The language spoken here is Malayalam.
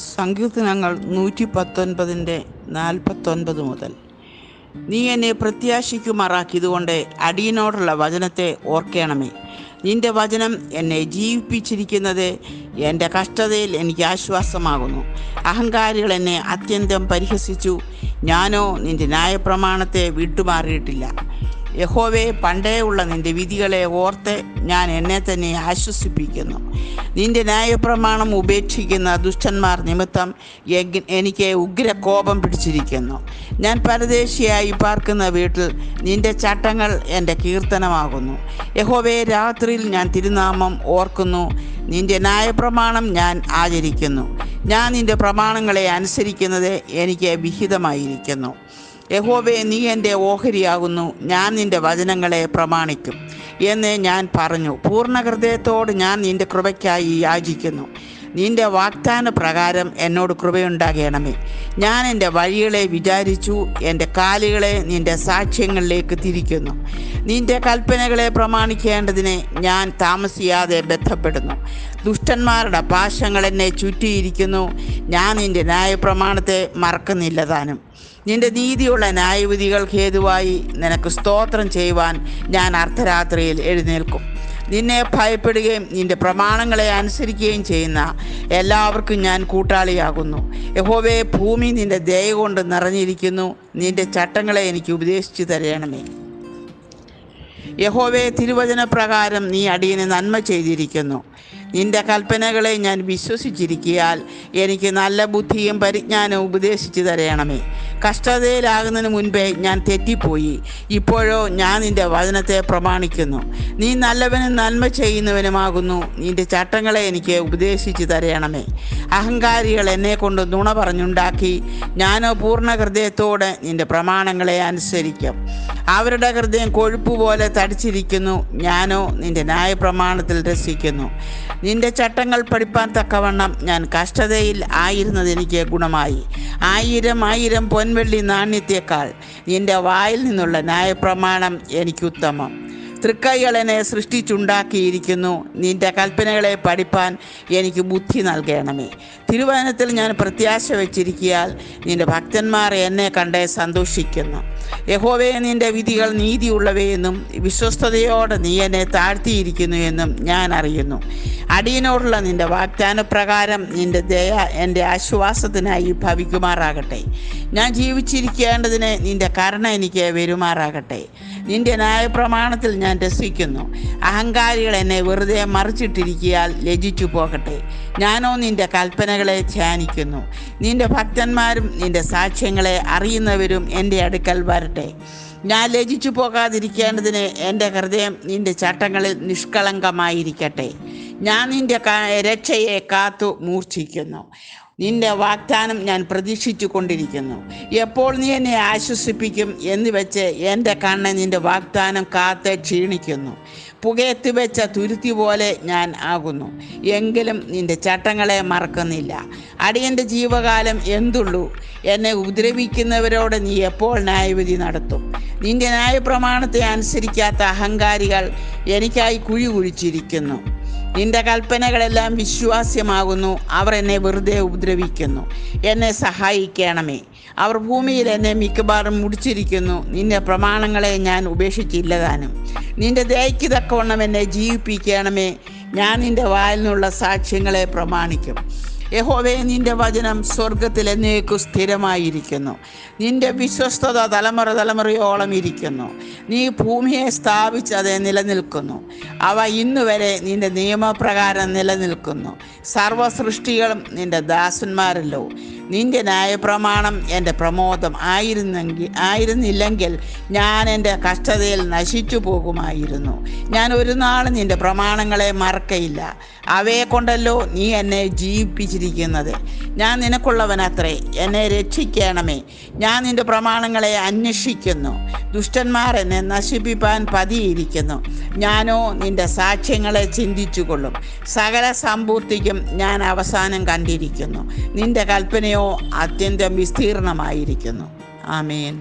സങ്കീർത്തനങ്ങൾ 119:49 മുതൽ. നീ എന്നെ പ്രത്യാശിക്കുമാറാക്കിയതുകൊണ്ട് അടിയനോടുള്ള വചനത്തെ ഓർക്കണമേ. നിന്റെ വചനം എന്നെ ജീവിപ്പിച്ചിരിക്കുന്നത് എൻ്റെ കഷ്ടതയിൽ എനിക്ക് ആശ്വാസമാകുന്നു. അഹങ്കാരികൾ എന്നെ അത്യന്തം പരിഹസിച്ചു, ഞാനോ നിന്റെ ന്യായപ്രമാണത്തെ വിട്ടുമാറിയിട്ടില്ല. യഹോവേ, പണ്ടേ ഉള്ള നിന്റെ വിധികളെ ഓർത്ത് ഞാൻ എന്നെ തന്നെ ആശ്വസിപ്പിക്കുന്നു. നിന്റെ ന്യായപ്രമാണം ഉപേക്ഷിക്കുന്ന ദുഷ്ടന്മാർ നിമിത്തം എനിക്ക് ഉഗ്രകോപം പിടിച്ചിരിക്കുന്നു. ഞാൻ പരദേശിയായി പാർക്കുന്ന വീട്ടിൽ നിന്റെ ചട്ടങ്ങൾ എൻ്റെ കീർത്തനമാകുന്നു. യഹോവേ, രാത്രിയിൽ ഞാൻ തിരുനാമം ഓർക്കുന്നു. നിന്റെ ന്യായപ്രമാണം ഞാൻ ആചരിക്കുന്നു. ഞാൻ നിന്റെ പ്രമാണങ്ങളെ അനുസരിക്കുന്നത് എനിക്ക് വിഹിതമായിരിക്കുന്നു. യഹോവേ, നീ എൻ്റെ ഓഹരിയാകുന്നു, ഞാൻ നിൻ്റെ വചനങ്ങളെ പ്രമാണിക്കും എന്ന് ഞാൻ പറഞ്ഞു. പൂർണ്ണ ഹൃദയത്തോട് ഞാൻ നിൻ്റെ കൃപയ്ക്കായി യാചിക്കുന്നു. നിൻ്റെ വാഗ്ദാന പ്രകാരം എന്നോട് കൃപയുണ്ടാകണമേ. ഞാൻ എൻ്റെ വഴികളെ വിചാരിച്ചു, എൻ്റെ കാലുകളെ നിൻ്റെ സാക്ഷ്യങ്ങളിലേക്ക് തിരിക്കുന്നു. നിൻ്റെ കൽപ്പനകളെ പ്രമാണിക്കേണ്ടതിന് ഞാൻ താമസിയാതെ ബന്ധപ്പെടുന്നു. ദുഷ്ടന്മാരുടെ പാശങ്ങൾ എന്നെ ചുറ്റിയിരിക്കുന്നു. ഞാൻ നിൻ്റെ ന്യായപ്രമാണത്തെ മറക്കുന്നില്ല താനും. നിന്റെ നീതിയുള്ള ന്യായവിധികൾ ഹേതുവായി നിനക്ക് സ്തോത്രം ചെയ്യുവാൻ ഞാൻ അർദ്ധരാത്രിയിൽ എഴുന്നേൽക്കും. നിന്നെ ഭയപ്പെടുകയും നിന്റെ പ്രമാണങ്ങളെ അനുസരിക്കുകയും ചെയ്യുന്ന എല്ലാവർക്കും ഞാൻ കൂട്ടാളിയാകുന്നു. യഹോവേ, ഭൂമി നിന്റെ ദയ കൊണ്ട് നിറഞ്ഞിരിക്കുന്നു. നിന്റെ ചട്ടങ്ങളെ എനിക്ക് ഉപദേശിച്ചു തരണമേ. യഹോവേ, തിരുവചന പ്രകാരം നീ അടിയന് നന്മ ചെയ്തിരിക്കുന്നു. നിന്റെ കൽപ്പനകളെ ഞാൻ വിശ്വസിച്ചിരിക്കയാൽ എനിക്ക് നല്ല ബുദ്ധിയും പരിജ്ഞാനവും ഉപദേശിച്ചു തരണമേ. കഷ്ടതയിലാകുന്നതിന് മുൻപേ ഞാൻ തെറ്റിപ്പോയി, ഇപ്പോഴോ ഞാൻ നിന്റെ വചനത്തെ പ്രമാണിക്കുന്നു. നീ നല്ലവനും നന്മ ചെയ്യുന്നവനുമാകുന്നു. നിന്റെ ചട്ടങ്ങളെ എനിക്ക് ഉപദേശിച്ചു തരണമേ. അഹങ്കാരികൾ എന്നെ കൊണ്ട് നുണ പറഞ്ഞുണ്ടാക്കി, ഞാനോ പൂർണ്ണ ഹൃദയത്തോടെ നിന്റെ പ്രമാണങ്ങളെ അനുസരിക്കും. അവരുടെ ഹൃദയം കൊഴുപ്പ് പോലെ തടിച്ചിരിക്കുന്നു, ഞാനോ നിന്റെ ന്യായപ്രമാണത്തിൽ രസിക്കുന്നു. നിന്റെ ചട്ടങ്ങൾ പഠിപ്പാൻ തക്കവണ്ണം ഞാൻ കഷ്ടതയിൽ ആയിരുന്നത് എനിക്ക് ഗുണമായി. 1000 പൊൻവെള്ളി നാണ്യത്തേക്കാൾ നിന്റെ വായിൽ നിന്നുള്ള ന്യായപ്രമാണം എനിക്കുത്തമം. തൃക്കൈകൾ എന്നെ സൃഷ്ടിച്ചുണ്ടാക്കിയിരിക്കുന്നു. നിന്റെ കൽപ്പനകളെ പഠിപ്പാൻ എനിക്ക് ബുദ്ധി നൽകണമേ. തിരുവചനത്തിൽ ഞാൻ പ്രത്യാശ വച്ചിരിക്കയാൽ നിന്റെ ഭക്തന്മാർ എന്നെ കണ്ട് സന്തോഷിക്കുന്നു. യഹോവേ, നിന്റെ വിധികൾ നീതിയുള്ളവയെന്നും വിശ്വസ്തയോടെ നീ എന്നെ താഴ്ത്തിയിരിക്കുന്നു എന്നും ഞാൻ അറിയുന്നു. അടിയനോടുള്ള നിന്റെ വാഗ്ദാന പ്രകാരം നിന്റെ ദയ എൻ്റെ ആശ്വാസത്തിനായി ഭവിക്കുമാറാകട്ടെ. ഞാൻ ജീവിച്ചിരിക്കേണ്ടതിന് നിന്റെ കരുണ എനിക്ക് വരുമാറാകട്ടെ. നിന്റെ ന്യായപ്രമാണത്തിൽ ഞാൻ രസിക്കുന്നു. അഹങ്കാരികൾ എന്നെ വെറുതെ മറിച്ചിട്ടിരിക്കയാൽ ലജ്ജിച്ചു പോകട്ടെ. ഞാനോ നിന്റെ കൽപ്പനകളെ ധ്യാനിക്കുന്നു. നിന്റെ ഭക്തന്മാരും നിന്റെ സാക്ഷ്യങ്ങളെ അറിയുന്നവരും എൻ്റെ അടുക്കൽ വരട്ടെ. ഞാൻ ലജ്ജിച്ചു പോകാതിരിക്കേണ്ടതിന് എൻ്റെ ഹൃദയം നിന്റെ ചട്ടങ്ങളിൽ നിഷ്കളങ്കമായിരിക്കട്ടെ. ഞാൻ നിന്റെ രക്ഷയെ കാത്തു മൂർച്ഛിക്കുന്നു. നിന്റെ വാഗ്ദാനം ഞാൻ പ്രതീക്ഷിച്ചു കൊണ്ടിരിക്കുന്നു. എപ്പോൾ നീ എന്നെ ആശ്വസിപ്പിക്കും എന്ന് വെച്ച് എൻ്റെ കണ്ണ് നിന്റെ വാഗ്ദാനം കാത്ത് ക്ഷീണിക്കുന്നു. പുകയത്ത് വെച്ച തുരുത്തി പോലെ ഞാൻ ആകുന്നു, എങ്കിലും നിന്റെ ചട്ടങ്ങളെ മറക്കുന്നില്ല. അടിയൻ്റെ ജീവകാലം എന്തുള്ളൂ? എന്നെ ഉപദ്രവിക്കുന്നവരോട് നീ എപ്പോൾ ന്യായവിധി നടത്തും? നിന്റെ ന്യായപ്രമാണത്തെ അനുസരിക്കാത്ത അഹങ്കാരികൾ എനിക്കായി കുഴി കുഴിച്ചിരിക്കുന്നു. നിന്റെ കൽപ്പനകളെല്ലാം വിശ്വാസ്യമാകുന്നു. അവർ എന്നെ വെറുതെ ഉപദ്രവിക്കുന്നു. എന്നെ സഹായിക്കണമേ. അവർ ഭൂമിയിൽ എന്നെ മിക്കവാറും മുടിച്ചിരിക്കുന്നു. നിന്റെ പ്രമാണങ്ങളെ ഞാൻ ഉപേക്ഷിച്ചില്ല താനും. നിന്റെ ദയയ്ക്ക് തക്കവണ്ണം എന്നെ ജീവിപ്പിക്കണമേ. ഞാൻ നിന്റെ വായിൽ നിന്നുള്ള സാക്ഷ്യങ്ങളെ പ്രമാണിക്കും. യഹോവേ, നിന്റെ വചനം സ്വർഗത്തിൽ എന്നേക്കും സ്ഥിരമായിരിക്കുന്നു. നിന്റെ വിശ്വസ്തത തലമുറയോളം ഇരിക്കുന്നു. നീ ഭൂമിയെ സ്ഥാപിച്ചത് നിലനിൽക്കുന്നു. അവ ഇന്നുവരെ നിന്റെ നിയമപ്രകാരം നിലനിൽക്കുന്നു. സർവ്വസൃഷ്ടികളും നിന്റെ ദാസന്മാരല്ലോ. നിന്റെ ന്യായപ്രമാണം എൻ്റെ പ്രമോദം ആയിരുന്നില്ലെങ്കിൽ ഞാൻ എൻ്റെ കഷ്ടതയിൽ നശിച്ചു പോകുമായിരുന്നു. ഞാൻ ഒരു നാളും നിന്റെ പ്രമാണങ്ങളെ മറക്കയില്ല. അവയെ കൊണ്ടല്ലോ നീ എന്നെ ജീവിപ്പിച്ചിരിക്കുന്നത്. ഞാൻ നിനക്കുള്ളവനത്രേ, എന്നെ രക്ഷിക്കണമേ. ഞാൻ നിന്റെ പ്രമാണങ്ങളെ അന്വേഷിക്കുന്നു. ദുഷ്ടന്മാർ എന്നെ നശിപ്പിപ്പാൻ പതിയിരിക്കുന്നു. ഞാനോ നിന്റെ സാക്ഷ്യങ്ങളെ ചിന്തിച്ചുകൊള്ളും. സകല സമ്പൂർത്തിക്കും ഞാൻ അവസാനം കണ്ടിരിക്കുന്നു. നിന്റെ കൽപ്പനയോ അത്യന്തം വിസ്തീർണമായിരിക്കുന്നു. ആമേൻ.